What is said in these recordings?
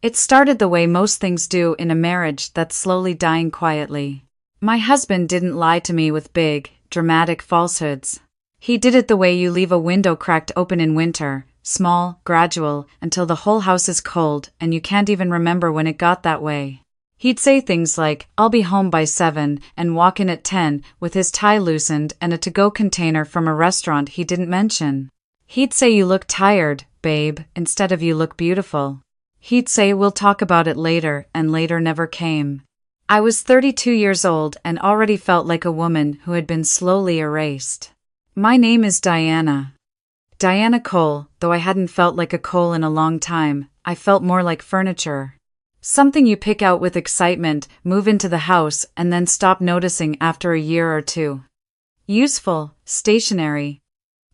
It started the way most things do in a marriage that's slowly dying quietly. My husband didn't lie to me with big, dramatic falsehoods. He did it the way you leave a window cracked open in winter, small, gradual, until the whole house is cold and you can't even remember when it got that way. He'd say things like, "I'll be home by 7, and walk in at 10 with his tie loosened and a to-go container from a restaurant he didn't mention. He'd say, "You look tired, babe," instead of "You look beautiful." He'd say, "We'll talk about it later," and later never came. I was 32 years old and already felt like a woman who had been slowly erased. My name is Diana. Diana Cole. Though I hadn't felt like a coal in a long time, I felt more like furniture. Something you pick out with excitement, move into the house, and then stop noticing after a year or two. Useful, stationary,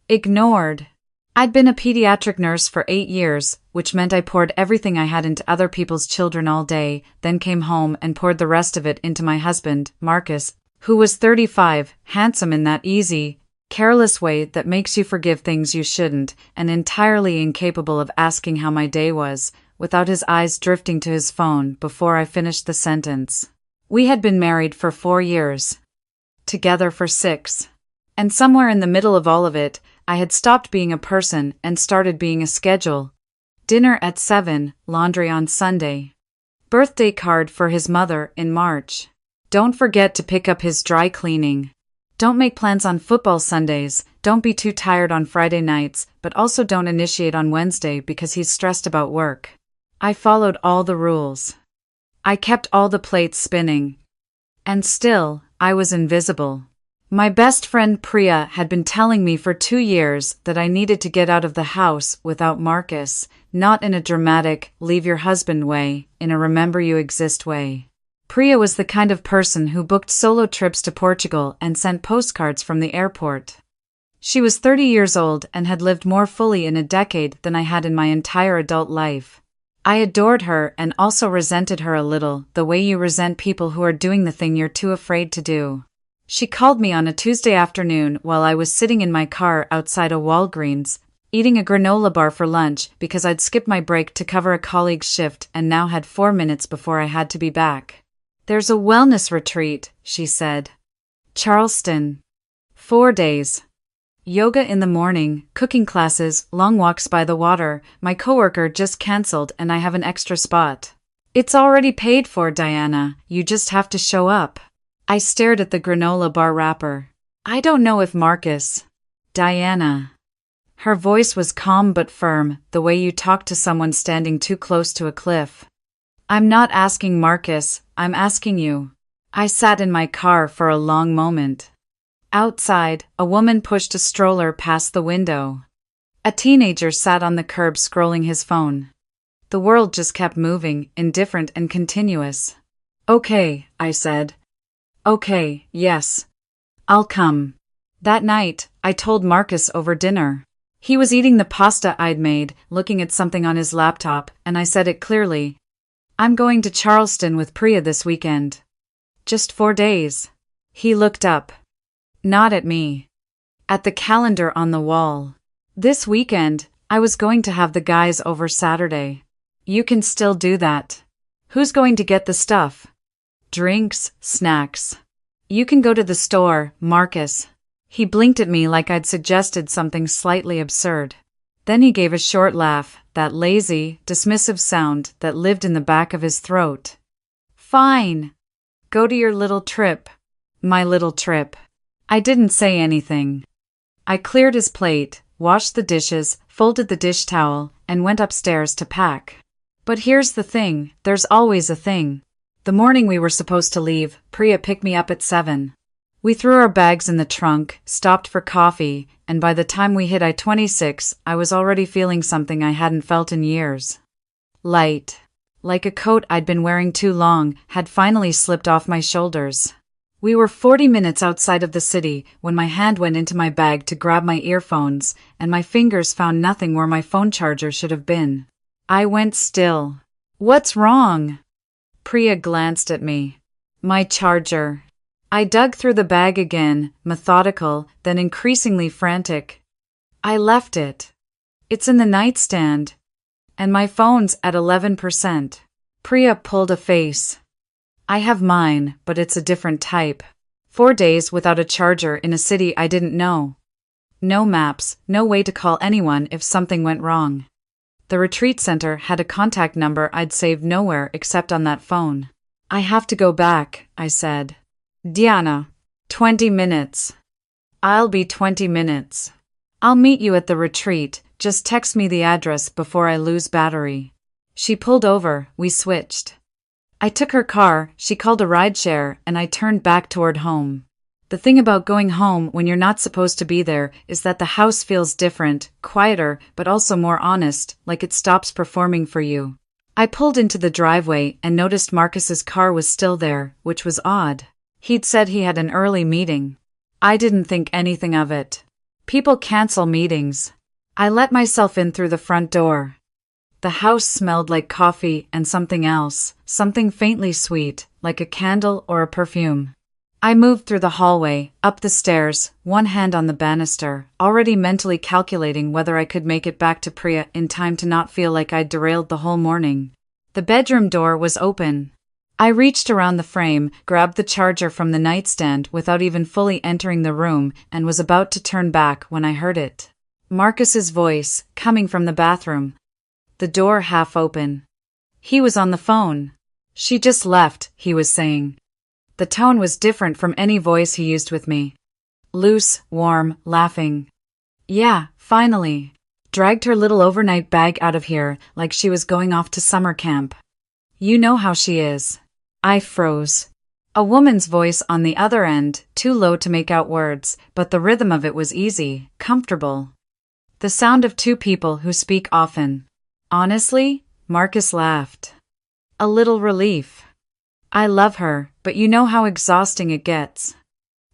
ignored. I'd been a pediatric nurse for 8 years, which meant I poured everything I had into other people's children all day, then came home and poured the rest of it into my husband, Marcus, who was 35, handsome in that easy, careless way that makes you forgive things you shouldn't, and entirely incapable of asking how my day was, without his eyes drifting to his phone before I finished the sentence. We had been married for 4 years. Together for 6. And somewhere in the middle of all of it, I had stopped being a person and started being a schedule. Dinner at 7, laundry on Sunday. Birthday card for his mother in March. Don't forget to pick up his dry cleaning. Don't make plans on football Sundays, don't be too tired on Friday nights, but also don't initiate on Wednesday because he's stressed about work. I followed all the rules. I kept all the plates spinning. And still, I was invisible. My best friend Priya had been telling me for 2 years that I needed to get out of the house without Marcus, not in a dramatic, leave your husband way, in a remember you exist way. Priya was the kind of person who booked solo trips to Portugal and sent postcards from the airport. She was 30 years old and had lived more fully in a decade than I had in my entire adult life. I adored her and also resented her a little, the way you resent people who are doing the thing you're too afraid to do. She called me on a Tuesday afternoon while I was sitting in my car outside a Walgreens, eating a granola bar for lunch because I'd skipped my break to cover a colleague's shift and now had 4 minutes before I had to be back. "There's a wellness retreat," she said. "Charleston. 4 days. Yoga in the morning, cooking classes, long walks by the water. My coworker just cancelled and I have an extra spot. It's already paid for, Diana. You just have to show up." I stared at the granola bar wrapper. "I don't know if Marcus." "Diana." Her voice was calm but firm, the way you talk to someone standing too close to a cliff. "I'm not asking Marcus, I'm asking you." I sat in my car for a long moment. Outside, a woman pushed a stroller past the window. A teenager sat on the curb scrolling his phone. The world just kept moving, indifferent and continuous. "Okay," I said. "Okay, yes. I'll come." That night, I told Marcus over dinner. He was eating the pasta I'd made, looking at something on his laptop, and I said it clearly. "I'm going to Charleston with Priya this weekend. Just 4 days." He looked up. Not at me. At the calendar on the wall. "This weekend, I was going to have the guys over Saturday." "You can still do that." "Who's going to get the stuff?" "Drinks, snacks." "You can go to the store, Marcus." He blinked at me like I'd suggested something slightly absurd. Then he gave a short laugh, that lazy, dismissive sound that lived in the back of his throat. "Fine. Go to your little trip." My little trip. I didn't say anything. I cleared his plate, washed the dishes, folded the dish towel, and went upstairs to pack. But here's the thing, there's always a thing. The morning we were supposed to leave, Priya picked me up at 7. We threw our bags in the trunk, stopped for coffee, and by the time we hit I-26, I was already feeling something I hadn't felt in years. Light. Like a coat I'd been wearing too long, had finally slipped off my shoulders. We were 40 minutes outside of the city when my hand went into my bag to grab my earphones, and my fingers found nothing where my phone charger should have been. I went still. "What's wrong?" Priya glanced at me. "My charger." I dug through the bag again, methodical, then increasingly frantic. "I left it. It's in the nightstand." And my phone's at 11%. Priya pulled a face. I have mine, but it's a different type. 4 days without a charger in a city I didn't know. No maps, no way to call anyone if something went wrong. The retreat center had a contact number I'd saved nowhere except on that phone. I have to go back, I said. Diana. 20 minutes. I'll be 20 minutes. I'll meet you at the retreat, just text me the address before I lose battery. She pulled over, we switched. I took her car, she called a rideshare, and I turned back toward home. The thing about going home when you're not supposed to be there is that the house feels different, quieter, but also more honest, like it stops performing for you. I pulled into the driveway and noticed Marcus's car was still there, which was odd. He'd said he had an early meeting. I didn't think anything of it. People cancel meetings. I let myself in through the front door. The house smelled like coffee and something else, something faintly sweet, like a candle or a perfume. I moved through the hallway, up the stairs, one hand on the banister, already mentally calculating whether I could make it back to Priya in time to not feel like I'd derailed the whole morning. The bedroom door was open. I reached around the frame, grabbed the charger from the nightstand without even fully entering the room, and was about to turn back when I heard it. Marcus's voice, coming from the bathroom. The door half open. He was on the phone. She just left, he was saying. The tone was different from any voice he used with me. Loose, warm, laughing. Yeah, finally. Dragged her little overnight bag out of here like she was going off to summer camp. You know how she is. I froze. A woman's voice on the other end, too low to make out words, but the rhythm of it was easy, comfortable. The sound of two people who speak often. Honestly, Marcus laughed. A little relief. I love her, but you know how exhausting it gets.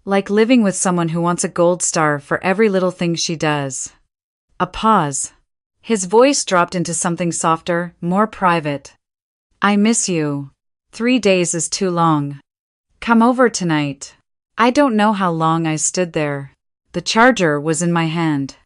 Like living with someone who wants a gold star for every little thing she does. A pause. His voice dropped into something softer, more private. I miss you. 3 days is too long. Come over tonight. I don't know how long I stood there. The charger was in my hand.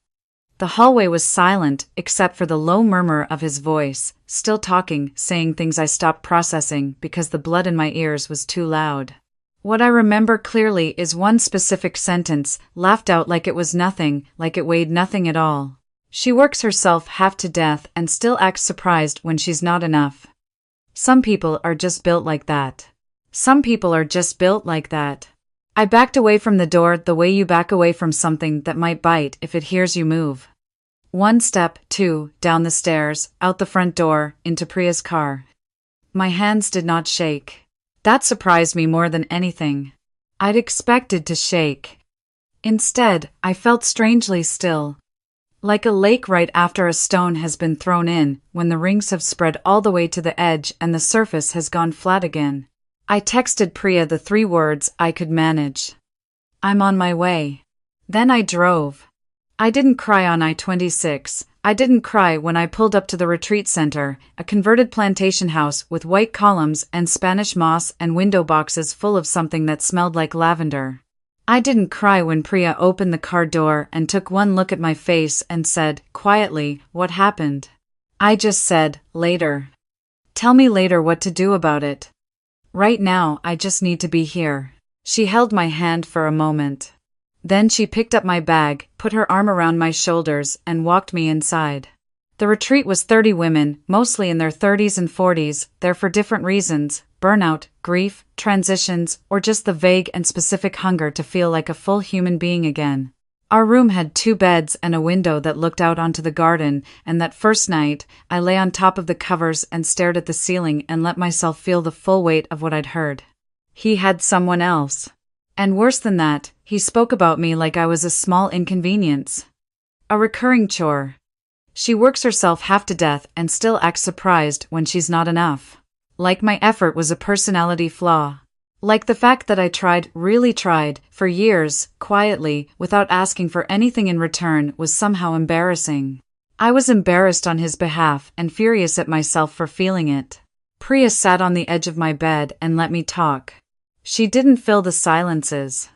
The hallway was silent, except for the low murmur of his voice, still talking, saying things I stopped processing because the blood in my ears was too loud. What I remember clearly is one specific sentence, laughed out like it was nothing, like it weighed nothing at all. She works herself half to death and still acts surprised when she's not enough. Some people are just built like that. Some people are just built like that. I backed away from the door the way you back away from something that might bite if it hears you move. 1 step, 2, down the stairs, out the front door, into Priya's car. My hands did not shake. That surprised me more than anything. I'd expected to shake. Instead, I felt strangely still. Like a lake right after a stone has been thrown in, when the rings have spread all the way to the edge and the surface has gone flat again. I texted Priya the 3 words I could manage. I'm on my way. Then I drove. I didn't cry on I-26. I didn't cry when I pulled up to the retreat center, a converted plantation house with white columns and Spanish moss and window boxes full of something that smelled like lavender. I didn't cry when Priya opened the car door and took one look at my face and said, quietly, what happened? I just said, later. Tell me later what to do about it. Right now, I just need to be here. She held my hand for a moment. Then she picked up my bag, put her arm around my shoulders, and walked me inside. The retreat was 30 women, mostly in their 30s and 40s, there for different reasons, burnout, grief, transitions, or just the vague and specific hunger to feel like a full human being again. Our room had 2 beds and a window that looked out onto the garden, and that first night, I lay on top of the covers and stared at the ceiling and let myself feel the full weight of what I'd heard. He had someone else. And worse than that, he spoke about me like I was a small inconvenience. A recurring chore. She works herself half to death and still acts surprised when she's not enough. Like my effort was a personality flaw. Like the fact that I tried, really tried, for years, quietly, without asking for anything in return was somehow embarrassing. I was embarrassed on his behalf and furious at myself for feeling it. Priya sat on the edge of my bed and let me talk. She didn't fill the silences.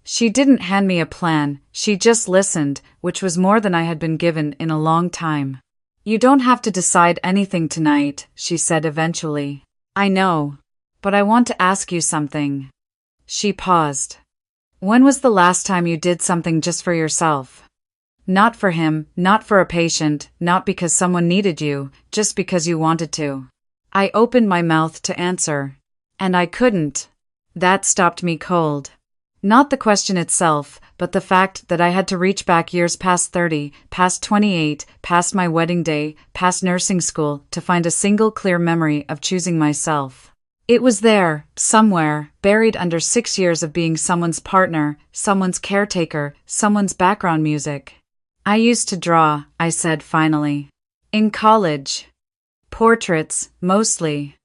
She didn't hand me a plan, she just listened, which was more than I had been given in a long time. You don't have to decide anything tonight, she said eventually. I know. But I want to ask you something. She paused. When was the last time you did something just for yourself? Not for him, not for a patient, not because someone needed you, just because you wanted to. I opened my mouth to answer. And I couldn't. That stopped me cold. Not the question itself, but the fact that I had to reach back years past 30, past 28, past my wedding day, past nursing school, to find a single clear memory of choosing myself. It was there, somewhere, buried under 6 years of being someone's partner, someone's caretaker, someone's background music. I used to draw, I said finally. In college. Portraits, mostly.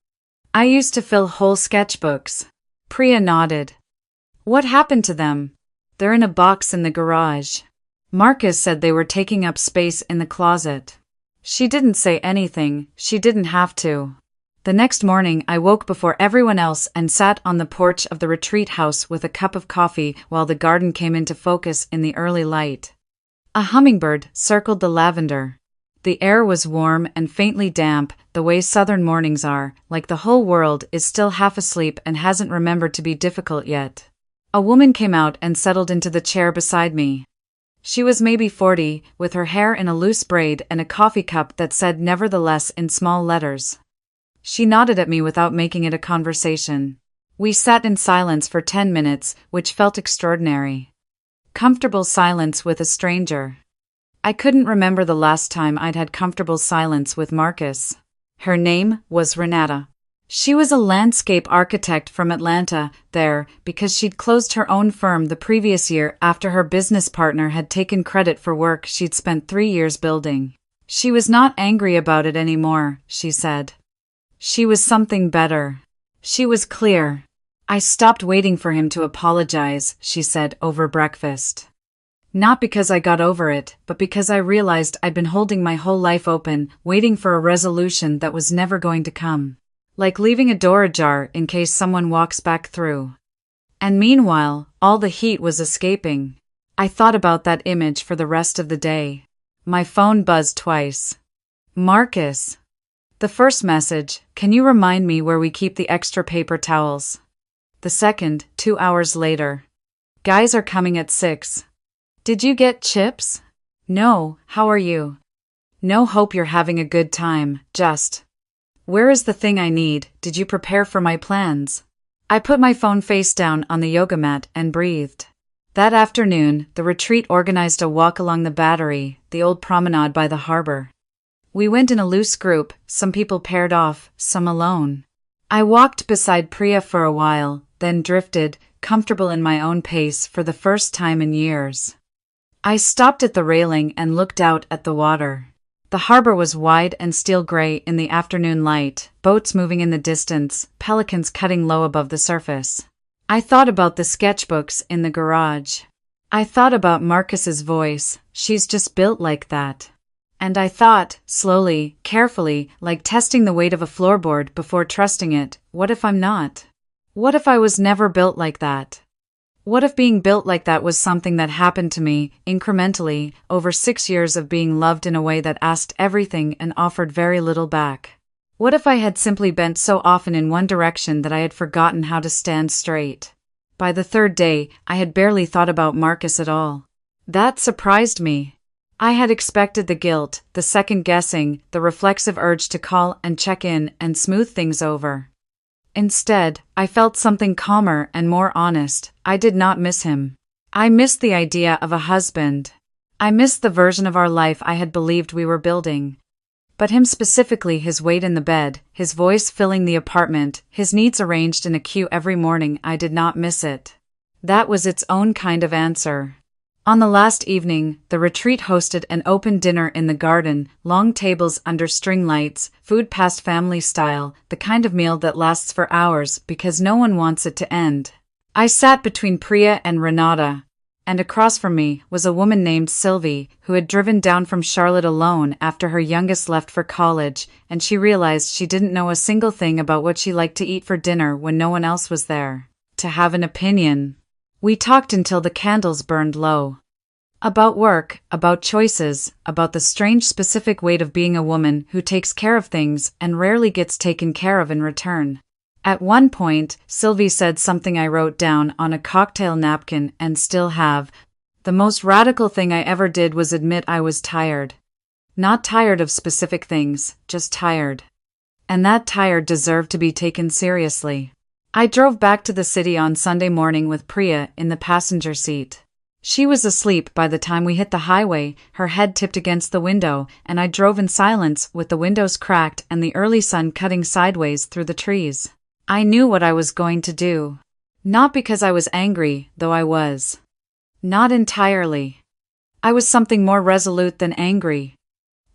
I used to fill whole sketchbooks. Priya nodded. What happened to them? They're in a box in the garage. Marcus said they were taking up space in the closet. She didn't say anything, she didn't have to. The next morning I woke before everyone else and sat on the porch of the retreat house with a cup of coffee while the garden came into focus in the early light. A hummingbird circled the lavender. The air was warm and faintly damp, the way southern mornings are, like the whole world is still half asleep and hasn't remembered to be difficult yet. A woman came out and settled into the chair beside me. She was maybe 40, with her hair in a loose braid and a coffee cup that said nevertheless in small letters. She nodded at me without making it a conversation. We sat in silence for 10 minutes, which felt extraordinary. Comfortable silence with a stranger. I couldn't remember the last time I'd had comfortable silence with Marcus. Her name was Renata. She was a landscape architect from Atlanta, there, because she'd closed her own firm the previous year after her business partner had taken credit for work she'd spent 3 years building. She was not angry about it anymore, she said. She was something better. She was clear. I stopped waiting for him to apologize, she said over breakfast. Not because I got over it, but because I realized I'd been holding my whole life open, waiting for a resolution that was never going to come. Like leaving a door ajar in case someone walks back through. And meanwhile, all the heat was escaping. I thought about that image for the rest of the day. My phone buzzed twice. Marcus. The first message, can you remind me where we keep the extra paper towels? The second, 2 hours later. Guys are coming at 6. Did you get chips? No, how are you? No, hope you're having a good time, just. Where is the thing I need? Did you prepare for my plans? I put my phone face down on the yoga mat and breathed. That afternoon, the retreat organized a walk along the Battery, the old promenade by the harbor. We went in a loose group, some people paired off, some alone. I walked beside Priya for a while, then drifted, comfortable in my own pace for the first time in years. I stopped at the railing and looked out at the water. The harbor was wide and steel gray in the afternoon light, boats moving in the distance, pelicans cutting low above the surface. I thought about the sketchbooks in the garage. I thought about Marcus's voice, she's just built like that. And I thought, slowly, carefully, like testing the weight of a floorboard before trusting it, what if I'm not? What if I was never built like that? What if being built like that was something that happened to me, incrementally, over 6 years of being loved in a way that asked everything and offered very little back? What if I had simply bent so often in one direction that I had forgotten how to stand straight? By the third day, I had barely thought about Marcus at all. That surprised me. I had expected the guilt, the second-guessing, the reflexive urge to call and check in and smooth things over. Instead, I felt something calmer and more honest. I did not miss him. I missed the idea of a husband. I missed the version of our life I had believed we were building. But him specifically, his weight in the bed, his voice filling the apartment, his needs arranged in a queue every morning, I did not miss it. That was its own kind of answer. On the last evening, the retreat hosted an open dinner in the garden, long tables under string lights, food passed family style, the kind of meal that lasts for hours because no one wants it to end. I sat between Priya and Renata, and across from me was a woman named Sylvie, who had driven down from Charlotte alone after her youngest left for college, and she realized she didn't know a single thing about what she liked to eat for dinner when no one else was there to have an opinion. We talked until the candles burned low. About work, about choices, about the strange specific weight of being a woman who takes care of things and rarely gets taken care of in return. At one point, Sylvie said something I wrote down on a cocktail napkin and still have. The most radical thing I ever did was admit I was tired. Not tired of specific things, just tired. And that tired deserved to be taken seriously. I drove back to the city on Sunday morning with Priya in the passenger seat. She was asleep by the time we hit the highway, her head tipped against the window, and I drove in silence with the windows cracked and the early sun cutting sideways through the trees. I knew what I was going to do. Not because I was angry, though I was. Not entirely. I was something more resolute than angry.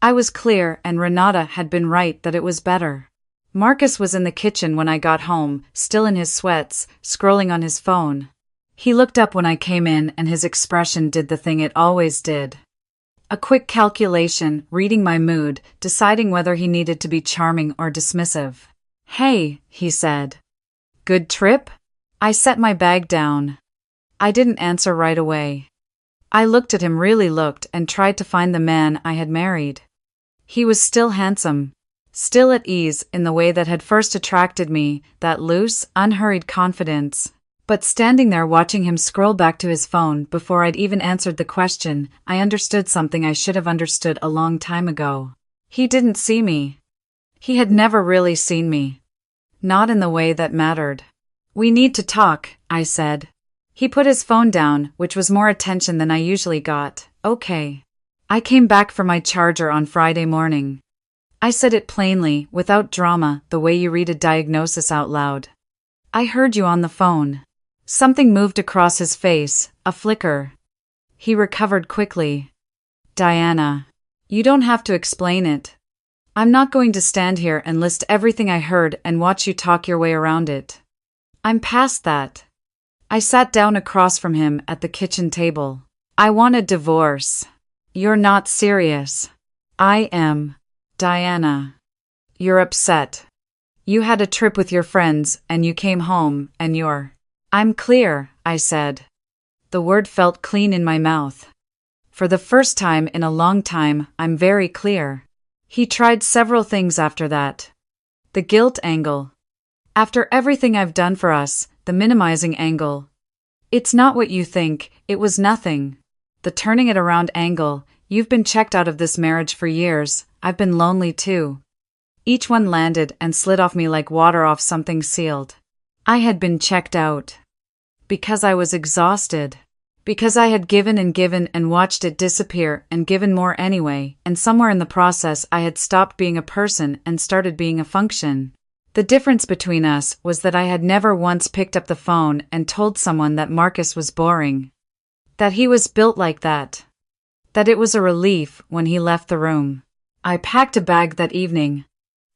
I was clear, and Renata had been right that it was better. Marcus was in the kitchen when I got home, still in his sweats, scrolling on his phone. He looked up when I came in and his expression did the thing it always did. A quick calculation, reading my mood, deciding whether he needed to be charming or dismissive. "Hey," he said. "Good trip?" I set my bag down. I didn't answer right away. I looked at him, really looked, and tried to find the man I had married. He was still handsome. Still at ease in the way that had first attracted me, that loose, unhurried confidence. But standing there watching him scroll back to his phone before I'd even answered the question, I understood something I should have understood a long time ago. He didn't see me. He had never really seen me. Not in the way that mattered. "We need to talk," I said. He put his phone down, which was more attention than I usually got. "Okay." I came back for my charger on Friday morning. I said it plainly, without drama, the way you read a diagnosis out loud. "I heard you on the phone." Something moved across his face, a flicker. He recovered quickly. "Diana, you don't have to explain it. I'm not going to stand here and list everything I heard and watch you talk your way around it. I'm past that." I sat down across from him at the kitchen table. "I want a divorce." "You're not serious." "I am. Diana. You're upset. You had a trip with your friends and you came home and you're—" "I'm clear," I said. The word felt clean in my mouth. For the first time in a long time, I'm very clear. He tried several things after that. The guilt angle. After everything I've done for us, the minimizing angle. It's not what you think, it was nothing. The turning it around angle. You've been checked out of this marriage for years, I've been lonely too. Each one landed and slid off me like water off something sealed. I had been checked out. Because I was exhausted. Because I had given and watched it disappear and given more anyway, and somewhere in the process I had stopped being a person and started being a function. The difference between us was that I had never once picked up the phone and told someone that Marcus was boring. That he was built like that. That it was a relief when he left the room. I packed a bag that evening.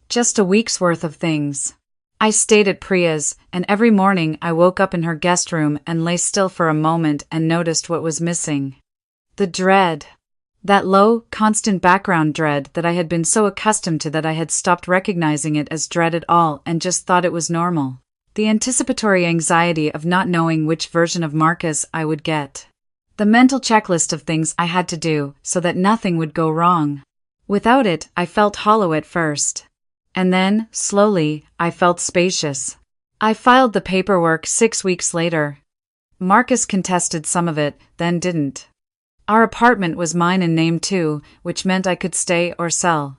Just a week's worth of things. I stayed at Priya's, and every morning I woke up in her guest room and lay still for a moment and noticed what was missing. The dread. That low, constant background dread that I had been so accustomed to that I had stopped recognizing it as dread at all and just thought it was normal. The anticipatory anxiety of not knowing which version of Marcus I would get. The mental checklist of things I had to do so that nothing would go wrong. Without it, I felt hollow at first. And then, slowly, I felt spacious. I filed the paperwork 6 weeks later. Marcus contested some of it, then didn't. Our apartment was mine in name too, which meant I could stay or sell.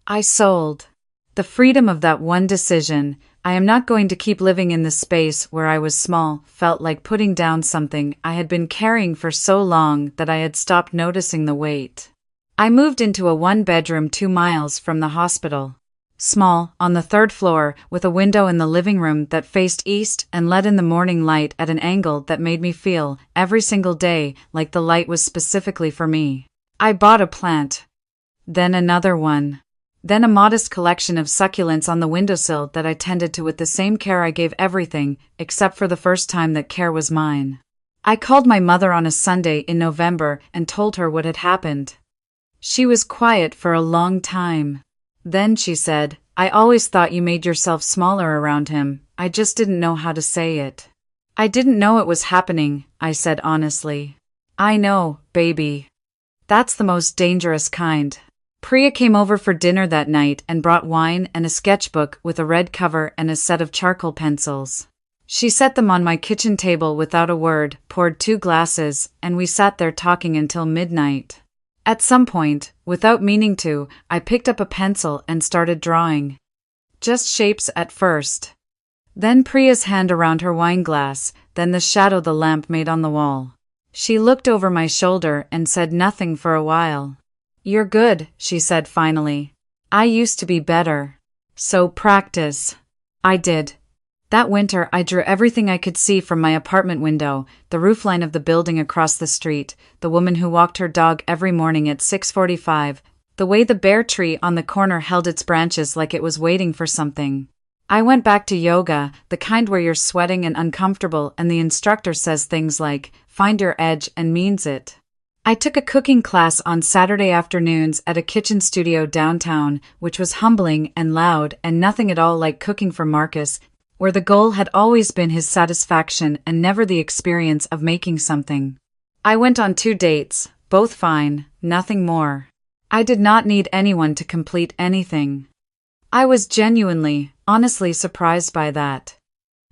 I sold. The freedom of that one decision, I am not going to keep living in the space where I was small, felt like putting down something I had been carrying for so long that I had stopped noticing the weight. I moved into a 1-bedroom 2 miles from the hospital. Small, on the 3rd floor, with a window in the living room that faced east and let in the morning light at an angle that made me feel, every single day, like the light was specifically for me. I bought a plant. Then another one. Then a modest collection of succulents on the windowsill that I tended to with the same care I gave everything, except for the first time that care was mine. I called my mother on a Sunday in November and told her what had happened. She was quiet for a long time. Then she said, "I always thought you made yourself smaller around him, I just didn't know how to say it." "I didn't know it was happening," I said honestly. I know, baby. That's the most dangerous kind. Priya came over for dinner that night and brought wine and a sketchbook with a red cover and a set of charcoal pencils. She set them on my kitchen table without a word, poured 2 glasses, and we sat there talking until midnight. At some point, without meaning to, I picked up a pencil and started drawing. Just shapes at first. Then Priya's hand around her wine glass, then the shadow the lamp made on the wall. She looked over my shoulder and said nothing for a while. "You're good," she said finally. "I used to be better. So practice." I did. That winter I drew everything I could see from my apartment window, the roofline of the building across the street, the woman who walked her dog every morning at 6:45, the way the bare tree on the corner held its branches like it was waiting for something. I went back to yoga, the kind where you're sweating and uncomfortable and the instructor says things like, "Find your edge," and means it. I took a cooking class on Saturday afternoons at a kitchen studio downtown, which was humbling and loud and nothing at all like cooking for Marcus, where the goal had always been his satisfaction and never the experience of making something. I went on 2 dates, both fine, nothing more. I did not need anyone to complete anything. I was genuinely, honestly surprised by that.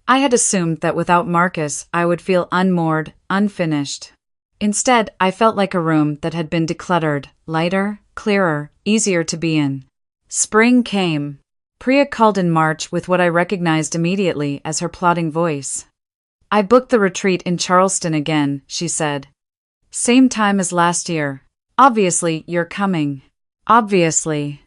I had assumed that without Marcus, I would feel unmoored, unfinished. Instead, I felt like a room that had been decluttered, lighter, clearer, easier to be in. Spring came. Priya called in March with what I recognized immediately as her plodding voice. "I booked the retreat in Charleston again," she said. "Same time as last year. Obviously, you're coming." Obviously.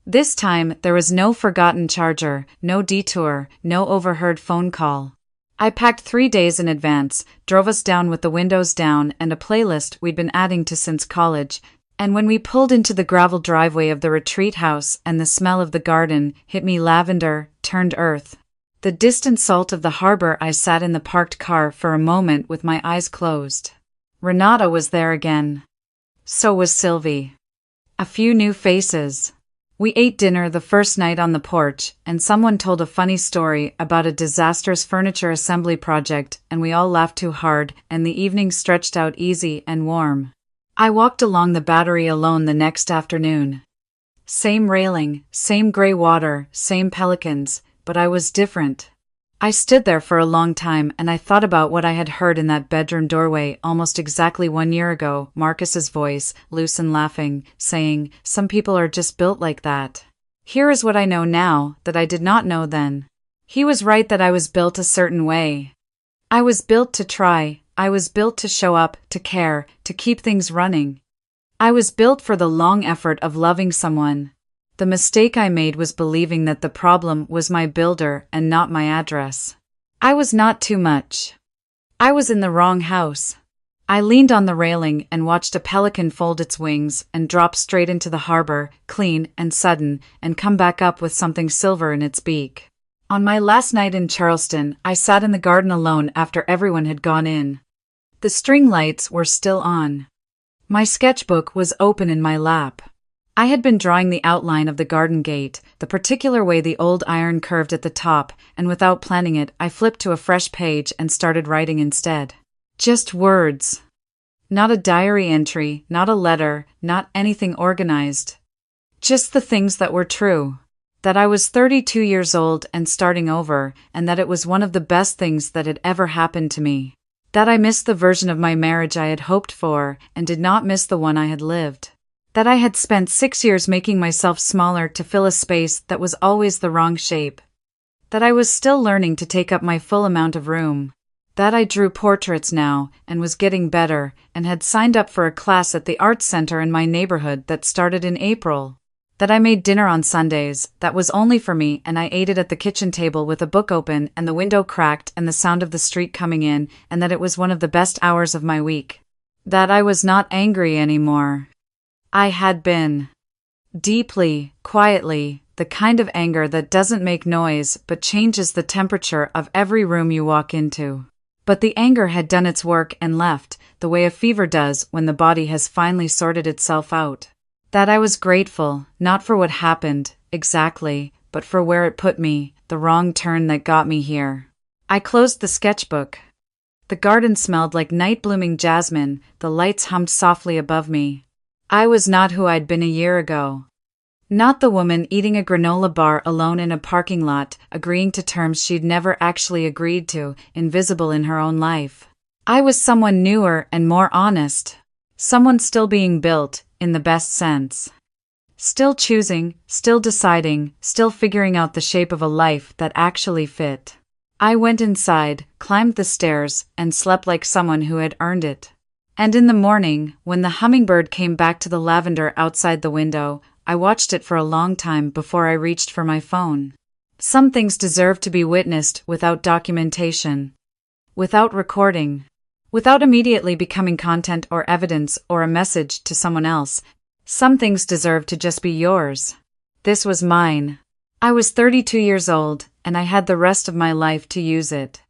This time, there was no forgotten charger, no detour, no overheard phone call. I packed 3 days in advance, drove us down with the windows down and a playlist we'd been adding to since college, and when we pulled into the gravel driveway of the retreat house and the smell of the garden hit me lavender, turned earth. The distant salt of the harbor, I sat in the parked car for a moment with my eyes closed. Renata was there again. So was Sylvie. A few new faces. We ate dinner the first night on the porch, and someone told a funny story about a disastrous furniture assembly project, and we all laughed too hard, and the evening stretched out easy and warm. I walked along the Battery alone the next afternoon. Same railing, same gray water, same pelicans, but I was different. I stood there for a long time and I thought about what I had heard in that bedroom doorway almost exactly 1 year ago, Marcus's voice, loose and laughing, saying, "Some people are just built like that." Here is what I know now that I did not know then. He was right that I was built a certain way. I was built to try, I was built to show up, to care, to keep things running. I was built for the long effort of loving someone. The mistake I made was believing that the problem was my builder and not my address. I was not too much. I was in the wrong house. I leaned on the railing and watched a pelican fold its wings and drop straight into the harbor, clean and sudden, and come back up with something silver in its beak. On my last night in Charleston, I sat in the garden alone after everyone had gone in. The string lights were still on. My sketchbook was open in my lap. I had been drawing the outline of the garden gate, the particular way the old iron curved at the top, and without planning it, I flipped to a fresh page and started writing instead. Just words. Not a diary entry, not a letter, not anything organized. Just the things that were true. That I was 32 years old and starting over, and that it was one of the best things that had ever happened to me. That I missed the version of my marriage I had hoped for, and did not miss the one I had lived. That I had spent 6 years making myself smaller to fill a space that was always the wrong shape. That I was still learning to take up my full amount of room. That I drew portraits now, and was getting better, and had signed up for a class at the arts center in my neighborhood that started in April. That I made dinner on Sundays, that was only for me, and I ate it at the kitchen table with a book open and the window cracked and the sound of the street coming in, and that it was one of the best hours of my week. That I was not angry anymore. I had been. Deeply, quietly, the kind of anger that doesn't make noise but changes the temperature of every room you walk into. But the anger had done its work and left, the way a fever does when the body has finally sorted itself out. That I was grateful, not for what happened, exactly, but for where it put me, the wrong turn that got me here. I closed the sketchbook. The garden smelled like night-blooming jasmine, the lights hummed softly above me. I was not who I'd been a year ago. Not the woman eating a granola bar alone in a parking lot, agreeing to terms she'd never actually agreed to, invisible in her own life. I was someone newer and more honest. Someone still being built, in the best sense. Still choosing, still deciding, still figuring out the shape of a life that actually fit. I went inside, climbed the stairs, and slept like someone who had earned it. And in the morning, when the hummingbird came back to the lavender outside the window, I watched it for a long time before I reached for my phone. Some things deserve to be witnessed without documentation, without recording, without immediately becoming content or evidence or a message to someone else. Some things deserve to just be yours. This was mine. I was 32 years old, and I had the rest of my life to use it.